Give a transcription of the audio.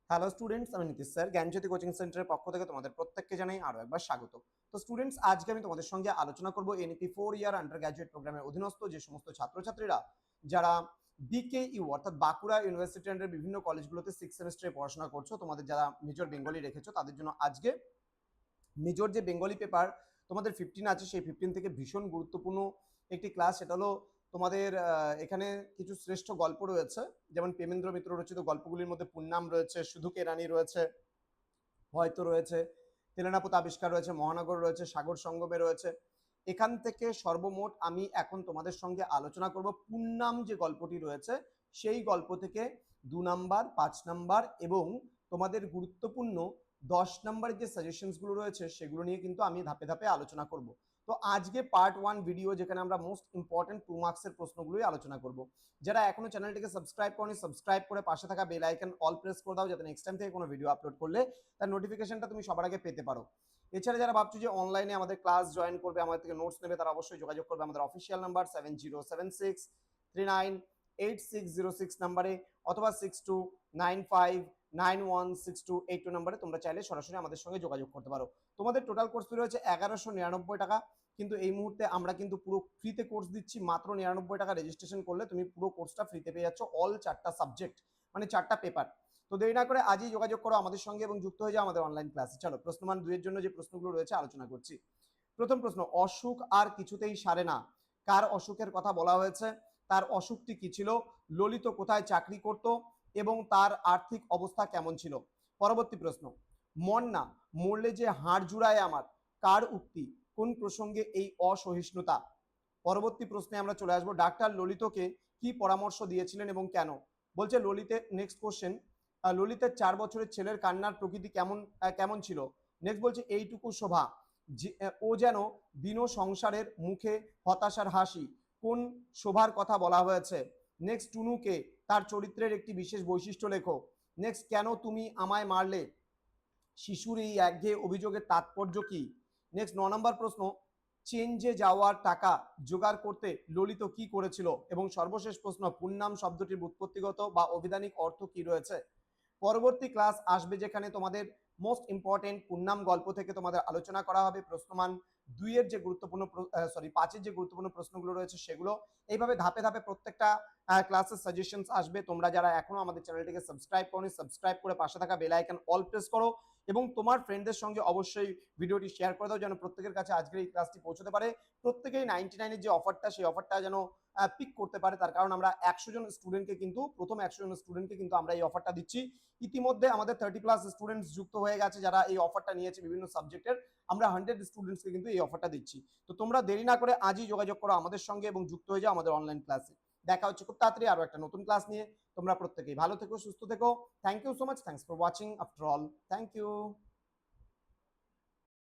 Hello students, আমি Nitish sir জ্ঞানজ্যোতি coaching সেন্টারের পক্ষ থেকে তোমাদের প্রত্যেককে জানাই আরো একবার স্বাগত। তো স্টুডেন্টস, আজকে আমি তোমাদের সঙ্গে আলোচনা করব এনইপি 4 ইয়ার আন্ডার গ্র্যাজুয়েট প্রোগ্রামের অধীনস্থ যে সমস্ত ছাত্রছাত্রীরা যারা বিকেইউ অর্থাৎ বাঁকুড়া ইউনিভার্সিটি আন্ডার বিভিন্ন কলেজগুলোতে 6 সেমিস্টারে পড়াশোনা করছো, তোমাদের যারা মেজর বেঙ্গলি রেখেছো তাদের জন্য আজকে মেজর যে বেঙ্গলি পেপার তোমাদের 15 আছে, সেই 15 থেকে ভীষণ গুরুত্বপূর্ণ একটি ক্লাস। সেটা হলো তোমাদের এখানে কিছু শ্রেষ্ঠ গল্প রয়েছে, যেমন প্রেমেন্দ্র মিত্র রচিত গল্পগুলির মধ্যে পুন্নাম রয়েছে, শুধু কেরানি রয়েছে, হয়তো রয়েছে, তেলেনাপোতা আবিষ্কার রয়েছে, মহানগর রয়েছে, সাগর সঙ্গমে রয়েছে। এখান থেকে সর্বমোট আমি এখন তোমাদের সঙ্গে আলোচনা করব পুন্নাম যে গল্পটি রয়েছে সেই গল্প থেকে 2 নাম্বার, 5 নাম্বার এবং তোমাদের গুরুত্বপূর্ণ 10 নাম্বারের যে সাজেশনসগুলো রয়েছে সেগুলো নিয়ে কিন্তু আমি ধাপে ধাপে আলোচনা করব। তো আজকে পার্ট 1 ভিডিও, যেখানে আমরা মোস্ট ইম্পর্টেন্ট 2 মার্কসের প্রশ্নগুলোই আলোচনা করব। যারা এখনো চ্যানেলটিকে সাবস্ক্রাইব করনি, সাবস্ক্রাইব করে পাশে থাকা বেল আইকন অল প্রেস করে দাও, যাতে নেক্সট টাইম থেকে কোনো ভিডিও আপলোড করলে তার নোটিফিকেশনটা তুমি সবার আগে পেতে পারো। এছাড়া যারা ভাবছো যে অনলাইনে আমাদের ক্লাস জয়েন করবে, আমাদের থেকে নোটস নেবে, তারা অবশ্যই যোগাযোগ করবে আমাদের অফিসিয়াল নাম্বার 7076398606 নাম্বারে, অথবা 6295916282 নাম্বারে তোমরা চাইলে সরাসরি আমাদের সঙ্গে যোগাযোগ করতে পারো। তোমাদের টোটাল কোর্স ফি রয়েছে 1199 টাকা, কিন্তু এই মুহূর্তে আমরা কিন্তু পুরো ফ্রিতে কোর্স দিচ্ছি। মাত্র 99 টাকা রেজিস্ট্রেশন করলে তুমি পুরো কোর্সটা ফ্রিতে পেয়ে যাচ্ছ, অল 4টা সাবজেক্ট, মানে 4টা পেপার। তো দেরি না করে আজই যোগাযোগ করো আমাদের সঙ্গে এবং যুক্ত হয়ে যাও আমাদের অনলাইন ক্লাসে। চলো প্রশ্নমান 2 এর জন্য যে প্রশ্নগুলো রয়েছে আলোচনা করছি। প্রথম প্রশ্ন, অসুখ আর কিছুতেই সারে না, কার অসুখের কথা বলা হয়েছে? তার অসুখটি কি ছিল? ললিত কোথায় চাকরি করত এবং তার আর্থিক অবস্থা কেমন ছিল? পরবর্তী প্রশ্ন, মন না মরলে যে হাড় জুড়ায় আমার, কার উক্তি? কোন প্রসঙ্গে এই অসহিষ্ণুতা? পরবর্তী প্রশ্নে আমরা চলে আসবো, ডাক্তার ললিতকে কি পরামর্শ দিয়েছিলেন এবং কেন? বলছে ললিতের নেক্সট কোশ্চেন, ললিতের 4 বছরের ছেলের কান্নার প্রকৃতি কেমন ছিল? নেক্সট বলছে, এইটুকু শোভা, ও যেন দিন সংসারের মুখে হতাশার হাসি, কোন শোভার কথা বলা হয়েছে? নেক্সট, টুনুকে তার চরিত্রের একটি বিশেষ বৈশিষ্ট্য লেখো। নেক্সট, কেন তুমি আমায় মারলে, শিশুর এই একঘেয়ে অভিযোগের তাৎপর্য কি? নেক্সট 9 নম্বর প্রশ্ন, চেঞ্জে যাওয়ার টাকা জোগাড় করতে ললিত কি করেছিল? এবং সর্বশেষ প্রশ্ন, পুন্নাম শব্দটির উৎপত্তিগত বা অভিধানিক অর্থ কি রয়েছে? পরবর্তী ক্লাস আসবে যেখানে তোমাদের মোস্ট ইম্পর্টেন্ট পুন্নাম গল্প থেকে তোমাদের আলোচনা করা হবে প্রশ্নমান 2 এর যে গুরুত্বপূর্ণ 5 এর যে গুরুত্বপূর্ণ প্রশ্নগুলো রয়েছে সেগুলো। এইভাবে ধাপে ধাপে প্রত্যেকটা ক্লাসের সাজেশনস আসবে। তোমরা যারা এখনো আমাদের চ্যানেলটিকে সাবস্ক্রাইব করোনি, সাবস্ক্রাইব করে পাশে থাকা বেল আইকন অল প্রেস করো এবং তোমার ফ্রেন্ডদের সঙ্গে অবশ্যই ভিডিওটি শেয়ার করে দাও, যেন প্রত্যেকের কাছে আজকের এই ক্লাসটি পৌঁছতে পারে। প্রত্যেকেই 99 এর যে অফারটা, সেই অফারটা যেন পিক করতে পারে। তার কারণ আমরা 100 জন স্টুডেন্টকে কিন্তু, প্রথম 100 জন স্টুডেন্টকে কিন্তু আমরা এই অফারটা দিচ্ছি। ইতিমধ্যে আমাদের 30+ স্টুডেন্টস যুক্ত হয়ে গেছে যারা এই অফারটা নিয়েছে বিভিন্ন সাবজেক্টের। আমরা 100 স্টুডেন্টসকে কিন্তু এই অফারটা দিচ্ছি। তো তোমরা দেরি না করে আজই যোগাযোগ করো আমাদের সঙ্গে এবং যুক্ত হয়ে যাও আমাদের অনলাইন ক্লাসে। দেখা হচ্ছে খুব তাড়াতাড়ি আরো একটা নতুন ক্লাস নিয়ে। তোমরা প্রত্যেকেই ভালো থেকো, সুস্থ থেকো। Thank you so much, thanks for watching after all, thank you.